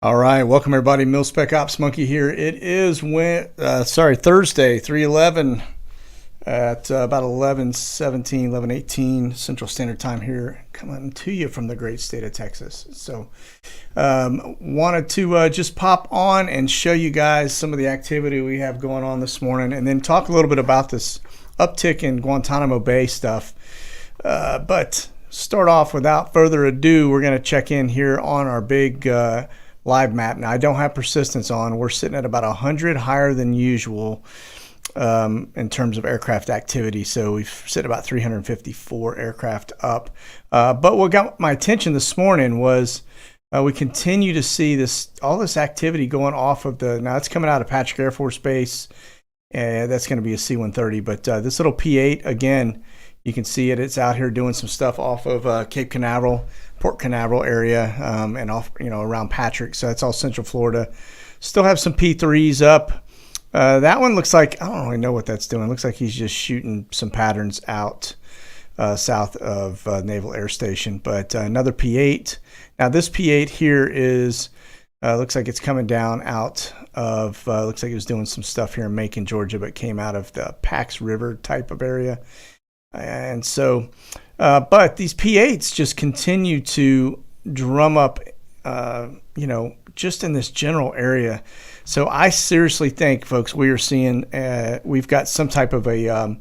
All right, welcome everybody. Mil-Spec Ops Monkey here. It is Thursday, 3/11 at about 11:17, 11:18 Central Standard Time here, coming to you from the great state of Texas. So, wanted to just pop on and show you guys some of the activity we have going on this morning, and then talk a little bit about this uptick in Guantanamo Bay stuff. But start off without further ado, we're going to check in here on our big live map. Now, I don't have persistence on. We're sitting at about 100 higher than usual in terms of aircraft activity. So we've sit about 354 aircraft up. But what got my attention this morning was we continue to see all this activity going off of now it's coming out of Patrick Air Force Base. That's going to be a C-130. But this little P-8, again, you can see it. It's out here doing some stuff off of Cape Canaveral, Port Canaveral area, and off, around Patrick. So that's all Central Florida. Still have some P3s up. That one looks like, I don't really know what that's doing. It looks like he's just shooting some patterns out south of Naval Air Station. But another P8. Now this P8 here is, looks like it's coming down out of, looks like it was doing some stuff here in Macon, Georgia, but came out of the Pax River type of area. And so, but these P8s just continue to drum up, just in this general area. So I seriously think, folks, we are seeing, we've got some type of a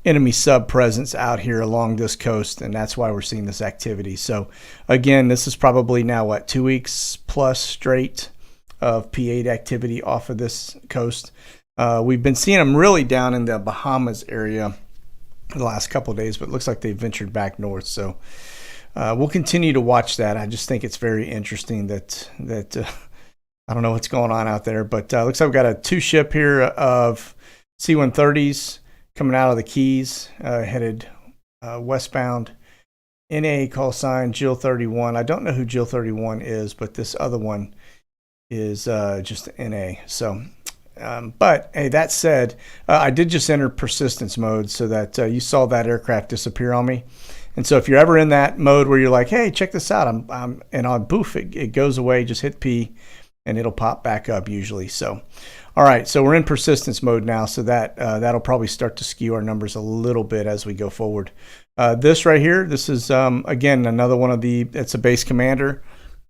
enemy sub presence out here along this coast, and that's why we're seeing this activity. So again, this is probably now, 2 weeks plus straight of P8 activity off of this coast. We've been seeing them really down in the Bahamas area the last couple of days, but it looks like they ventured back north. So we'll continue to watch that. I just think it's very interesting that I don't know what's going on out there, but looks like we've got a 2-ship here of C-130s coming out of the Keys, headed westbound. NA call sign Jill 31. I don't know who Jill 31 is, but this other one is just NA. So but hey, that said, I did just enter persistence mode so that you saw that aircraft disappear on me. And so if you're ever in that mode where you're like, hey, check this out, and on boof, it goes away, just hit P and it'll pop back up usually. So, all right, so we're in persistence mode now, so that that'll probably start to skew our numbers a little bit as we go forward. This right here, this is, again, another one of it's a base commander.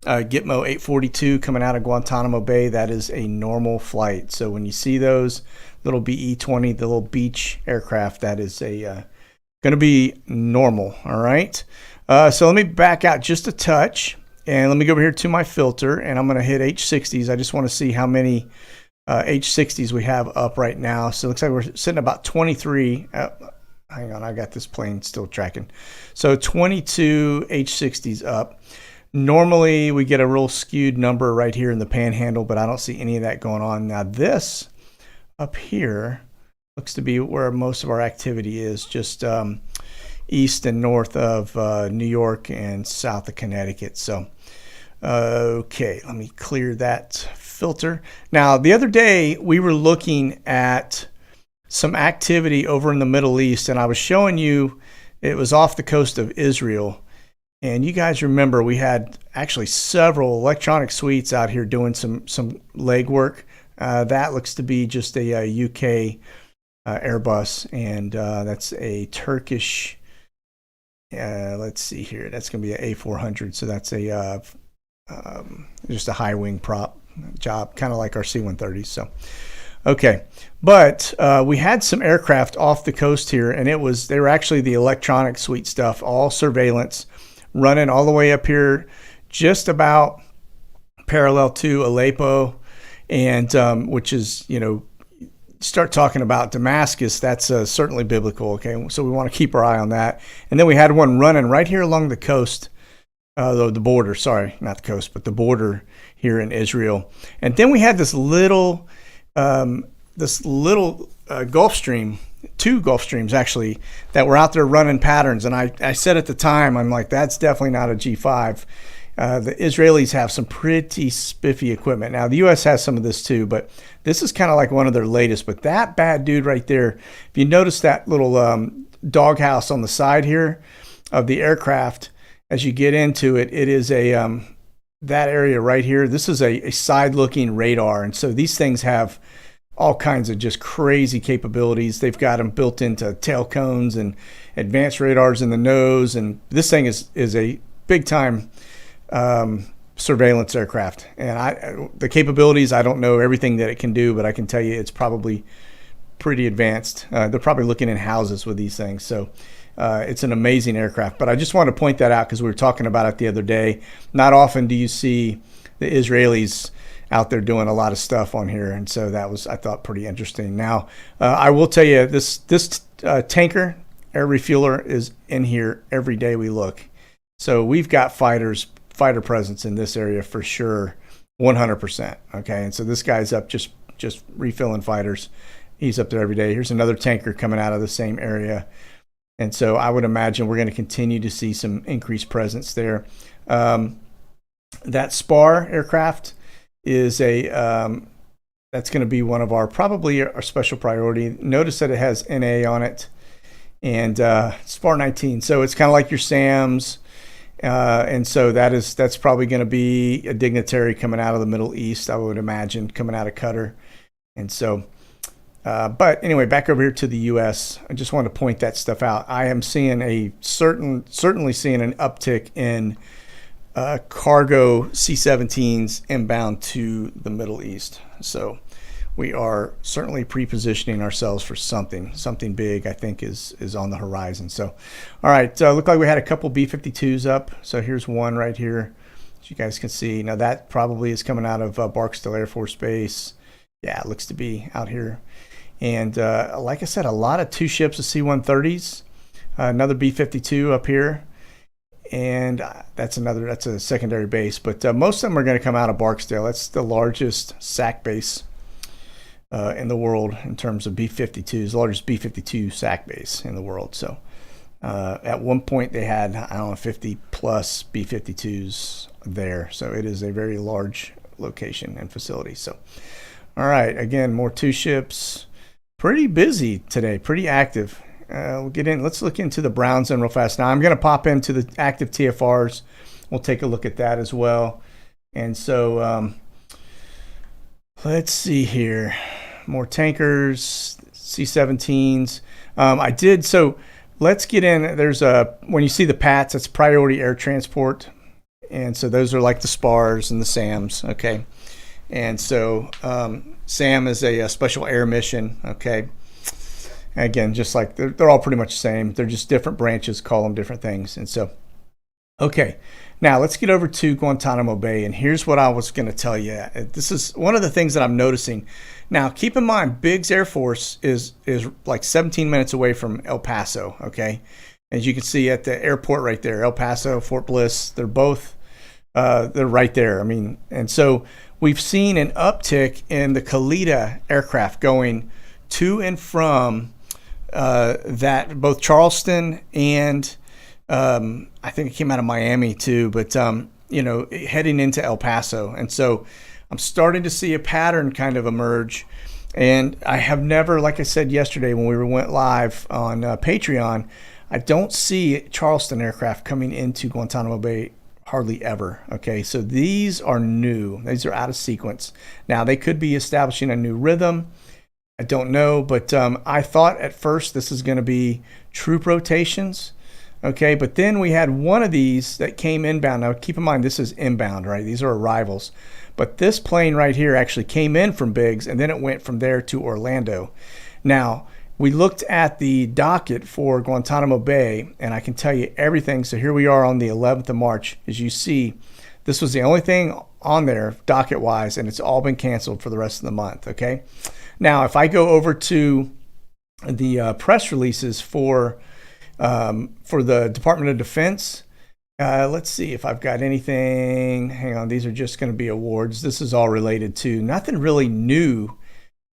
Gitmo 842 coming out of Guantanamo Bay. That is a normal flight. So when you see those little BE-20, the little beach aircraft, that is going to be normal. All right. So let me back out just a touch, and let me go over here to my filter, and I'm going to hit H60s. I just want to see how many H60s we have up right now. So it looks like we're sitting about 23. Hang on, I got this plane still tracking. So 22 H60s up. Normally, we get a real skewed number right here in the panhandle, but I don't see any of that going on. Now, this up here looks to be where most of our activity is, just east and north of New York and south of Connecticut. So, okay, let me clear that filter. Now, the other day, we were looking at some activity over in the Middle East, and I was showing you it was off the coast of Israel. And you guys remember we had actually several electronic suites out here doing some leg work. That looks to be just a UK Airbus, and that's a Turkish, let's see here, that's going to be an A400. So that's just a high wing prop job, kind of like our C-130s. So, okay. But we had some aircraft off the coast here, and they were actually the electronic suite stuff, all surveillance, running all the way up here, just about parallel to Aleppo, and which is, start talking about Damascus, that's certainly biblical. Okay, so we want to keep our eye on that. And then we had one running right here along the coast, the border. Sorry, not the coast, but the border here in Israel. And then we had this little Gulfstream. 2 Gulfstreams actually that were out there running patterns, and I said at the time, I'm like, that's definitely not a G5. The Israelis have some pretty spiffy equipment. Now the US has some of this too, but this is kind of like one of their latest. But that bad dude right there, if you notice that little doghouse on the side here of the aircraft, as you get into it, it is a that area right here, this is a side-looking radar. And so these things have all kinds of just crazy capabilities. They've got them built into tail cones and advanced radars in the nose. And this thing is a big-time surveillance aircraft. And the capabilities, I don't know everything that it can do, but I can tell you it's probably pretty advanced. They're probably looking in houses with these things. So it's an amazing aircraft. But I just want to point that out because we were talking about it the other day. Not often do you see the Israelis out there doing a lot of stuff on here, and so that was, I thought, pretty interesting. Now, I will tell you, this tanker air refueler is in here every day we look. So we've got fighter presence in this area for sure, 100%. Okay, and so this guy's up just refilling fighters. He's up there every day. Here's another tanker coming out of the same area, and so I would imagine we're going to continue to see some increased presence there. That SPAR aircraft is that's going to be one of probably our special priority. Notice that it has NA on it, and SPAR 19. So it's kind of like your SAMs, and so that's probably going to be a dignitary coming out of the Middle East, I would imagine, coming out of Qatar. And so, but anyway, back over here to the U.S. I just want to point that stuff out. I am seeing certainly seeing an uptick in cargo C-17s inbound to the Middle East. So we are certainly pre-positioning ourselves for something big, I think, is on the horizon. So, all right, looked like we had a couple B-52s up. So here's one right here, as you guys can see. Now that probably is coming out of Barksdale Air Force Base. Yeah, it looks to be out here. And like I said, a lot of two ships of C-130s, another B-52 up here. And that's a secondary base, but most of them are going to come out of Barksdale. That's the largest SAC base in the world in terms of B-52s, the largest B-52 SAC base in the world. So at one point they had, I don't know, 50 plus B-52s there. So it is a very large location and facility. So, all right, again, more two ships. Pretty busy today, pretty active. We'll get in. Let's look into the brown zone real fast. Now I'm going to pop into the active TFRs. We'll take a look at that as well. And so let's see here. More tankers, C-17s. So let's get in. There's when you see the PATs, it's priority air transport. And so those are like the SPARs and the SAMs. Okay. And so SAM is a special air mission. Okay. Again, just like they're all pretty much the same. They're just different branches, call them different things. And so, okay, now let's get over to Guantanamo Bay. And here's what I was going to tell you. This is one of the things that I'm noticing. Now, keep in mind, Biggs Air Force is like 17 minutes away from El Paso. Okay, as you can see at the airport right there, El Paso, Fort Bliss. They're both they're right there. I mean, and so we've seen an uptick in the Kalita aircraft going to and from that both Charleston and I think it came out of Miami too, but heading into El Paso. And so I'm starting to see a pattern kind of emerge. And I have never, like I said yesterday when we went live on Patreon, I don't see Charleston aircraft coming into Guantanamo Bay hardly ever. Okay, so these are new. These are out of sequence. Now they could be establishing a new rhythm. I don't know, but I thought at first this is going to be troop rotations, okay? But then we had one of these that came inbound. Now, keep in mind, this is inbound, right? These are arrivals. But this plane right here actually came in from Biggs, and then it went from there to Orlando. Now, we looked at the docket for Guantanamo Bay, and I can tell you everything. So here we are on the 11th of March. As you see, this was the only thing on there docket-wise, and it's all been canceled for the rest of the month, okay? Now, if I go over to the press releases for the Department of Defense, let's see if I've got anything. Hang on, these are just going to be awards. This is all related to nothing really new.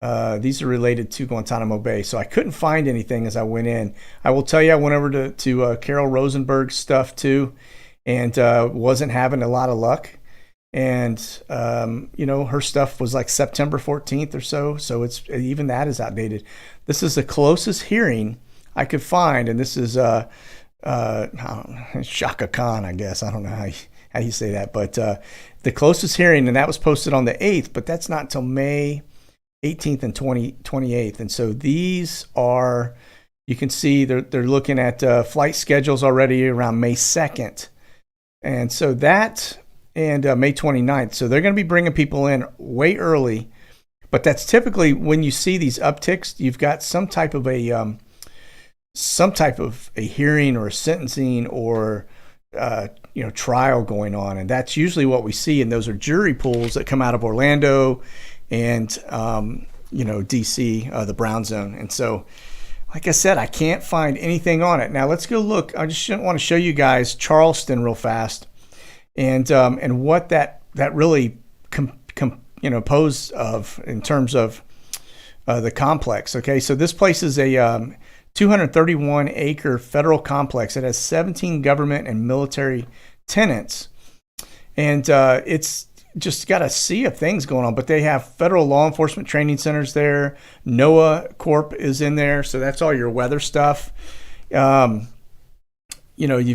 These are related to Guantanamo Bay, so I couldn't find anything as I went in. I will tell you, I went over to Carol Rosenberg's stuff too, and wasn't having a lot of luck. And her stuff was like September 14th or so it's even that is outdated. This is the closest hearing I could find, and this is I don't know, Shaka Khan, I guess. I don't know how how do you say that? But the closest hearing, and that was posted on the 8th, but that's not until May 18th and 28th. And so these are, you can see they're looking at flight schedules already around May 2nd. And so that, and May 29th. So they're going to be bringing people in way early. But that's typically when you see these upticks, you've got some type of a hearing or a sentencing or trial going on, and that's usually what we see. And those are jury pools that come out of Orlando and DC, the Brown Zone. And so, like I said, I can't find anything on it. Now let's go look. I just want to show you guys Charleston real fast, and what that really posed of in terms of the complex. Okay, so this place is a 231 acre federal complex. It has 17 government and military tenants, and it's just got a sea of things going on. But they have federal law enforcement training centers there. NOAA Corp is in there, so that's all your weather stuff. You've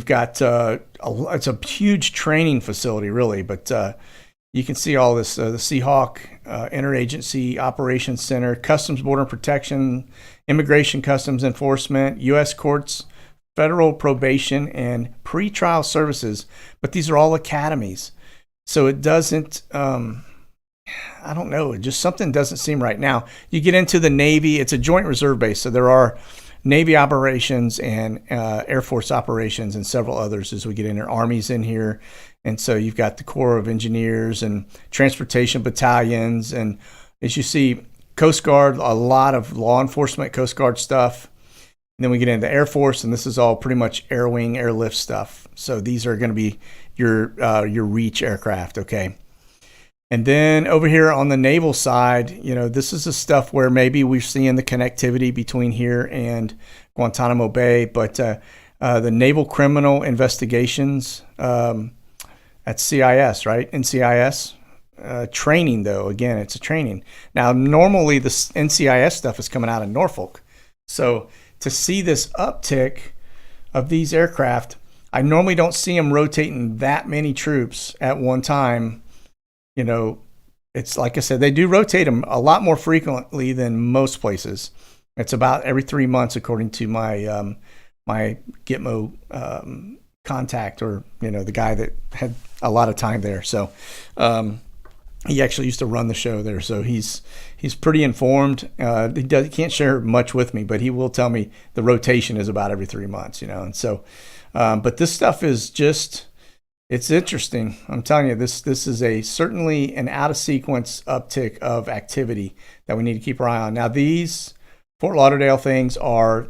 got it's a huge training facility, really, but you can see all this, the Seahawk Interagency Operations Center, Customs Border Protection, Immigration Customs Enforcement, U.S. Courts, Federal Probation, and Pretrial Services. But these are all academies. So it doesn't, I don't know, it just something doesn't seem right. Now, you get into the Navy, it's a joint reserve base. So there are Navy operations and Air Force operations and several others as we get in there. Army's in here. And so you've got the Corps of Engineers and transportation battalions. And as you see, Coast Guard, a lot of law enforcement, Coast Guard stuff. And then we get into Air Force, and this is all pretty much air wing, airlift stuff. So these are going to be your Reach aircraft, okay? And then over here on the naval side, this is the stuff where maybe we're seeing the connectivity between here and Guantanamo Bay. But the Naval Criminal Investigations, that's CIS, right? NCIS. Training, though, again, it's a training. Now, normally the NCIS stuff is coming out of Norfolk. So to see this uptick of these aircraft, I normally don't see them rotating that many troops at one time. It's like I said, they do rotate them a lot more frequently than most places. It's about every 3 months, according to my my Gitmo contact, or the guy that had a lot of time there. So he actually used to run the show there, so he's pretty informed. He can't share much with me, but he will tell me the rotation is about every 3 months. And so, but this stuff is just, it's interesting. I'm telling you, this is certainly an out of sequence uptick of activity that we need to keep our eye on. Now these Fort Lauderdale things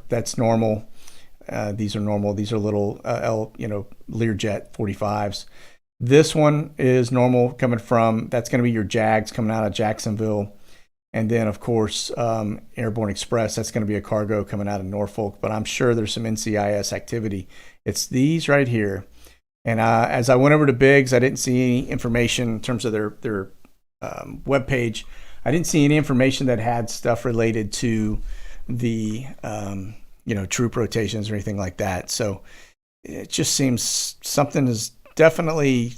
that's normal. These are normal. These are little Learjet 45s. This one is normal coming from, that's going to be your Jags coming out of Jacksonville. And then, of course, Airborne Express, that's going to be a cargo coming out of Norfolk. But I'm sure there's some NCIS activity. It's these right here. And as I went over to Biggs, I didn't see any information in terms of their webpage. I didn't see any information that had stuff related to the troop rotations or anything like that. So it just seems something is definitely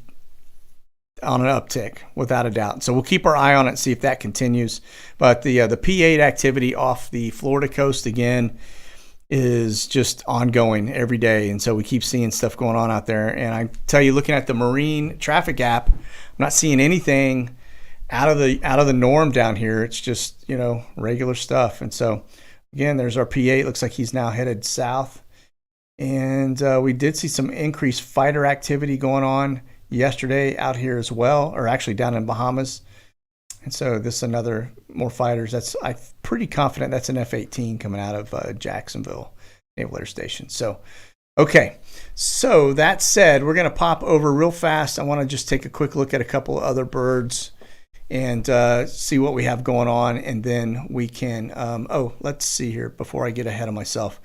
on an uptick, without a doubt. So we'll keep our eye on it and see if that continues. But the P8 activity off the Florida coast again is just ongoing every day, and so we keep seeing stuff going on out there. And I tell you, looking at the Marine traffic app, I'm not seeing anything out of the norm down here. It's just regular stuff. And so again, there's our P8. Looks like he's now headed south. And we did see some increased fighter activity going on yesterday out here as well, or actually down in Bahamas. And so this is another more fighters. I'm pretty confident that's an F-18 coming out of Jacksonville Naval Air Station. So, okay. So that said, we're going to pop over real fast. I want to just take a quick look at a couple of other birds and see what we have going on. And then we can, let's see here before I get ahead of myself.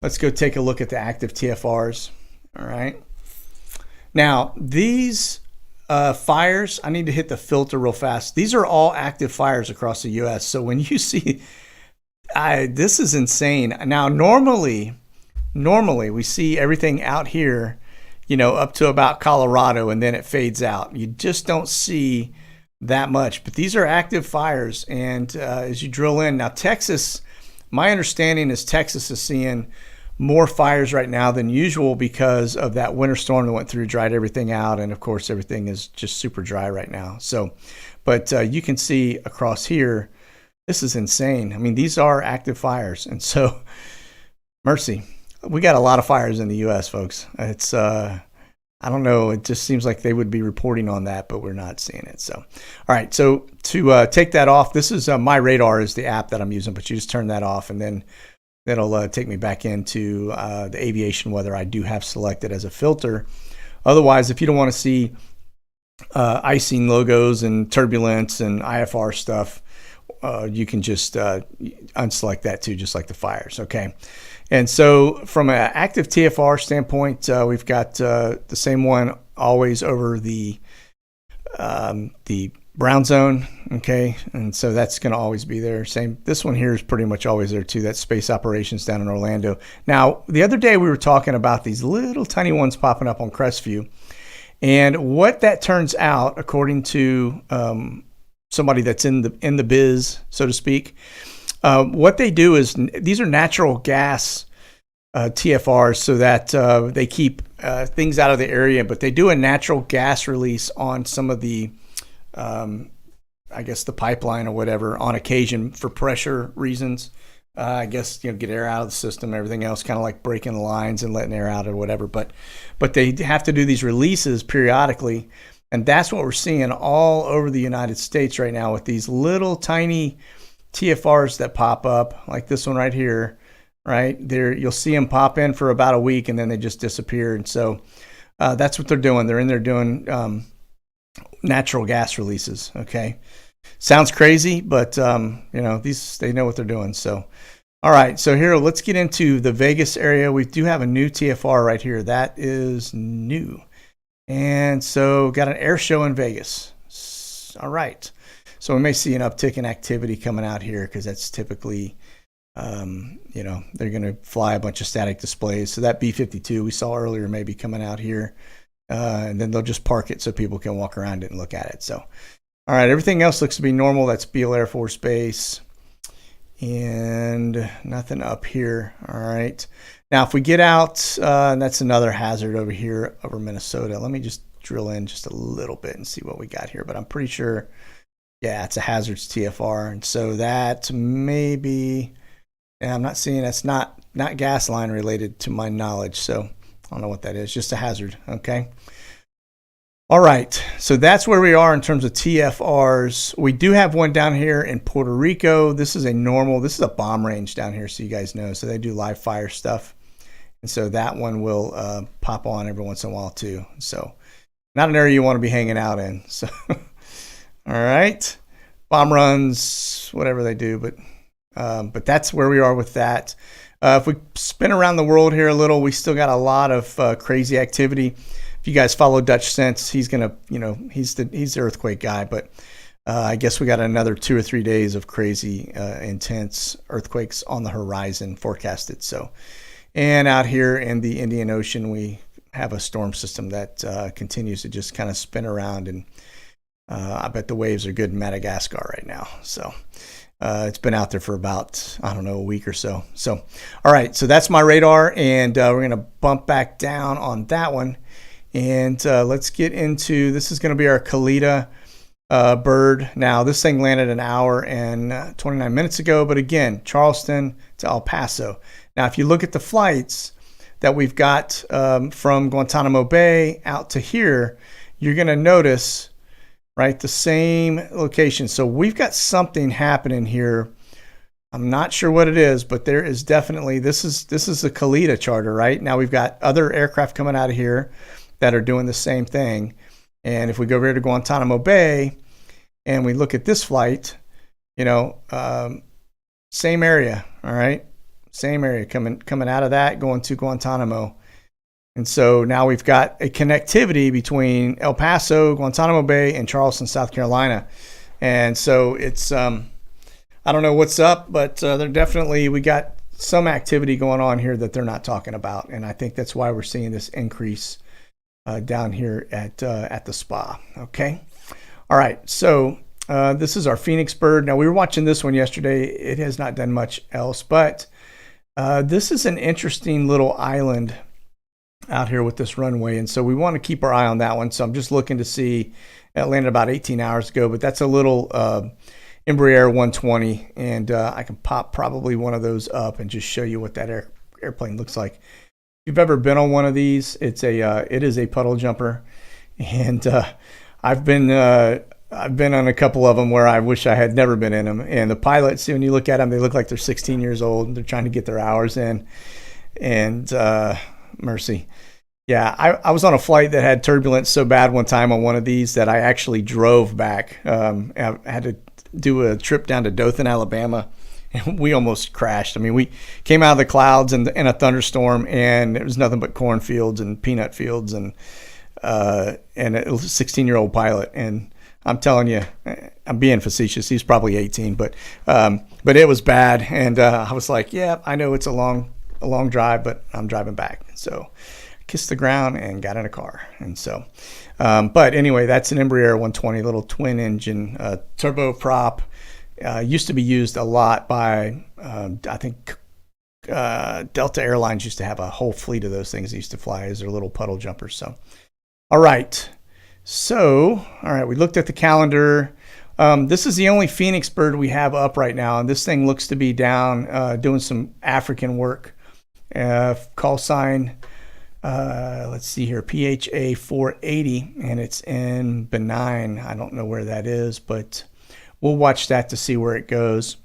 Let's go take a look at the active TFRs. All right. Now, these fires, I need to hit the filter real fast. These are all active fires across the U.S. So when you see, this is insane. Now, normally we see everything out here, up to about Colorado, and then it fades out. You just don't see that much. But these are active fires, and as you drill in now, Texas, my understanding is Texas is seeing more fires right now than usual because of that winter storm that went through, dried everything out, and of course everything is just super dry right now. So, but you can see across here, this is insane. I mean, these are active fires, and so mercy. We got a lot of fires in the U.S., folks. It's I don't know. It just seems like they would be reporting on that, but we're not seeing it. So, all right. So to take that off, this is My Radar is the app that I'm using, but you just turn that off, and then that'll take me back into the aviation weather I do have selected as a filter. Otherwise, if you don't want to see icing logos and turbulence and IFR stuff, you can just unselect that too, just like the fires. Okay. And so from an active TFR standpoint, we've got the same one always over the brown zone. Okay. And so that's going to always be there. Same. This one here is pretty much always there too. That's space operations down in Orlando. Now, the other day we were talking about these little tiny ones popping up on Crestview. And what that turns out, according to somebody that's in the biz, so to speak, what they do is these are natural gas TFRs, so that they keep things out of the area, but they do a natural gas release on some of the, I guess the pipeline or whatever on occasion for pressure reasons. I guess, get air out of the system, everything else, kind of like breaking the lines and letting air out or whatever. But they have to do these releases periodically. And that's what we're seeing all over the United States right now with these little tiny TFRs that pop up, like this one right here, right there. You'll see them pop in for about a week and then they just disappear. And so that's what they're doing. They're in there doing natural gas releases. Okay. Sounds crazy, but they know what they're doing. So, all right. So here, let's get into the Vegas area. We do have a new TFR right here. That is new. And so got an air show in Vegas. All right. So we may see an uptick in activity coming out here because that's typically, they're going to fly a bunch of static displays. So that B-52 we saw earlier may be coming out here. And then they'll just park it so people can walk around it and look at it. So, all right, everything else looks to be normal. That's Beale Air Force Base. And nothing up here. All right. Now, if we get out, and that's another hazard over here over Minnesota. Let me just drill in just a little bit and see what we got here. But I'm pretty sure, yeah, it's a hazards TFR. And so that may be, I'm not seeing, that's not gas line related to my knowledge. So I don't know what that is, just a hazard. Okay. All right. So that's where we are in terms of TFRs. We do have one down here in Puerto Rico. This is a bomb range down here, so you guys know. So they do live fire stuff. And so that one will pop on every once in a while too. So not an area you want to be hanging out in. So, all right. Bomb runs, whatever they do. But that's where we are with that. If we spin around the world here a little, we still got a lot of crazy activity. If you guys follow Dutch Sense, he's he's the earthquake guy. But I guess we got another 2 or 3 days of crazy, intense earthquakes on the horizon forecasted. So, and out here in the Indian Ocean, we have a storm system that continues to just kind of spin around, and I bet the waves are good in Madagascar right now. So. It's been out there for about, a week or so. So, all right. So that's My Radar, and we're going to bump back down on that one. And let's get into, this is going to be our Kalita bird. Now, this thing landed an hour and 29 minutes ago. But again, Charleston to El Paso. Now, if you look at the flights that we've got from Guantanamo Bay out to here, you're going to notice, right, the same location. So we've got something happening here. I'm not sure what it is, but there is definitely, this is the Kalita charter, right? Now we've got other aircraft coming out of here that are doing the same thing. And if we go over here to Guantanamo Bay and we look at this flight, same area, all right? Same area coming out of that, going to Guantanamo. And so now we've got a connectivity between El Paso, Guantanamo Bay, and Charleston, South Carolina. And so it's, I don't know what's up, but we got some activity going on here that they're not talking about. And I think that's why we're seeing this increase down here at the spa. Okay. All right. So this is our Phoenix bird. Now we were watching this one yesterday. It has not done much else, but this is an interesting little island out here with this runway. And so we want to keep our eye on that one. So I'm just looking to see, it landed about 18 hours ago, but that's a little Embraer 120. And I can pop probably one of those up and just show you what that airplane looks like. If you've ever been on one of these, it is a puddle jumper. And I've been on a couple of them where I wish I had never been in them. And the pilots, when you look at them, they look like they're 16 years old and they're trying to get their hours in. And mercy. Yeah, I was on a flight that had turbulence so bad one time on one of these that I actually drove back. I had to do a trip down to Dothan, Alabama, and we almost crashed. I mean, we came out of the clouds in a thunderstorm, and it was nothing but cornfields and peanut fields, and it was a 16-year-old pilot. And I'm telling you, I'm being facetious. He's probably 18, but it was bad. And I was like, yeah, I know it's a long drive, but I'm driving back. So I kissed the ground and got in a car. And so, but anyway, that's an Embraer 120, little twin engine, turboprop. Used to be used a lot by, I think, Delta Airlines used to have a whole fleet of those things they used to fly as their little puddle jumpers. So, all right. So, all right, we looked at the calendar. This is the only Phoenix bird we have up right now, and this thing looks to be down doing some African work. Call sign, let's see here, PHA 480, and it's in Benign. I don't know where that is, but we'll watch that to see where it goes.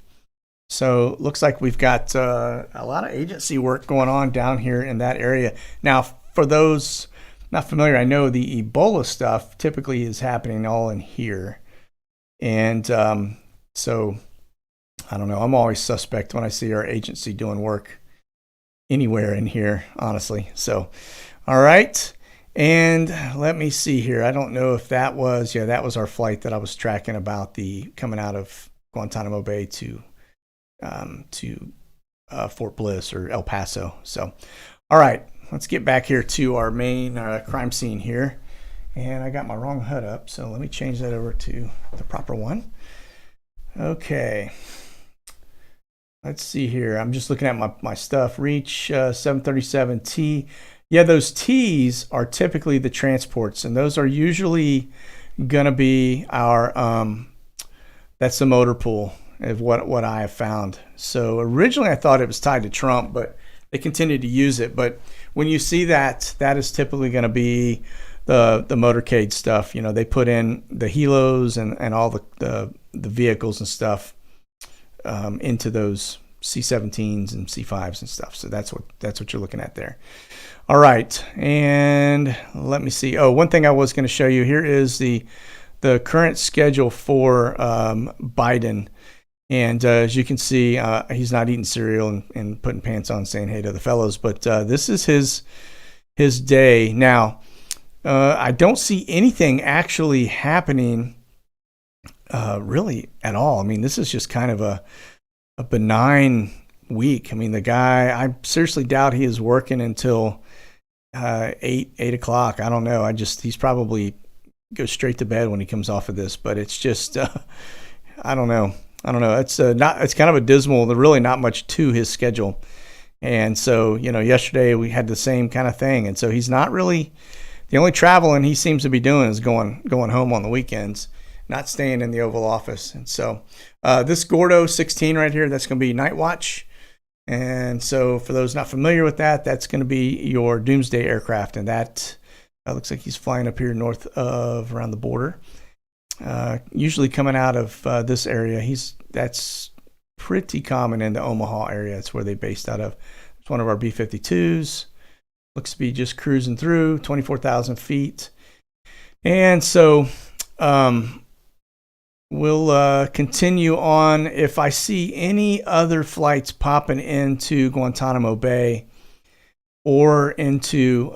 So looks like we've got a lot of agency work going on down here in that area. Now, for those not familiar, I know the Ebola stuff typically is happening all in here. And so, I don't know. I'm always suspect when I see our agency doing work anywhere in here, honestly. So, all right. And let me see here. I don't know if that was our flight that I was tracking about the coming out of Guantanamo Bay to Fort Bliss or El Paso. So, all right. Let's get back here to our main crime scene here. And I got my wrong HUD up, so let me change that over to the proper one. Okay. Let's see here. I'm just looking at my stuff. Reach 737T. Yeah, those T's are typically the transports, and those are usually going to be our, that's the motor pool of what I have found. So originally I thought it was tied to Trump, but they continued to use it. But when you see that, that is typically going to be the motorcade stuff. You know, they put in the helos and all the vehicles and stuff into those C-17s and C-5s and stuff. So that's what you're looking at there. All right, and let me see. Oh, one thing I was going to show you here is the current schedule for Biden. And as you can see, he's not eating cereal and putting pants on, saying hey to the fellows. But this is his day now. I don't see anything actually happening really at all. I mean, this is just kind of a benign week. I mean, the guy, I seriously doubt he is working until 8 o'clock. I don't know. He's probably goes straight to bed when he comes off of this. But it's just, I don't know. It's kind of a dismal. There's really not much to his schedule. And so, yesterday we had the same kind of thing. And so he's not really, the only traveling he seems to be doing is going home on the weekends, not staying in the Oval Office. And so this Gordo 16 right here, that's going to be Night Watch. And so for those not familiar with that, that's going to be your Doomsday aircraft. And that looks like he's flying up here north of around the border. Usually coming out of this area. That's pretty common in the Omaha area. That's where they based out of. It's one of our B-52s. Looks to be just cruising through 24,000 feet. And so we'll continue on. If I see any other flights popping into Guantanamo Bay or into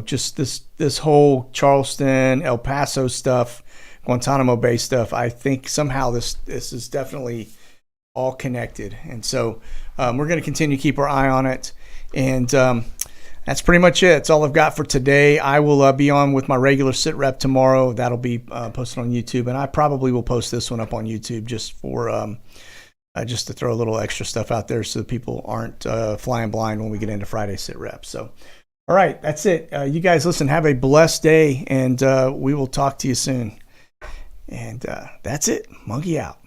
just this whole Charleston, El Paso stuff, Guantanamo Bay stuff, I think somehow this is definitely all connected. And so we're going to continue to keep our eye on it. And That's pretty much it. That's all I've got for today. I will be on with my regular SITREP tomorrow. That'll be posted on YouTube, and I probably will post this one up on YouTube just for just to throw a little extra stuff out there so that people aren't flying blind when we get into Friday SITREP. So, all right, that's it. You guys, listen, have a blessed day, and we will talk to you soon. And that's it. Monkey out.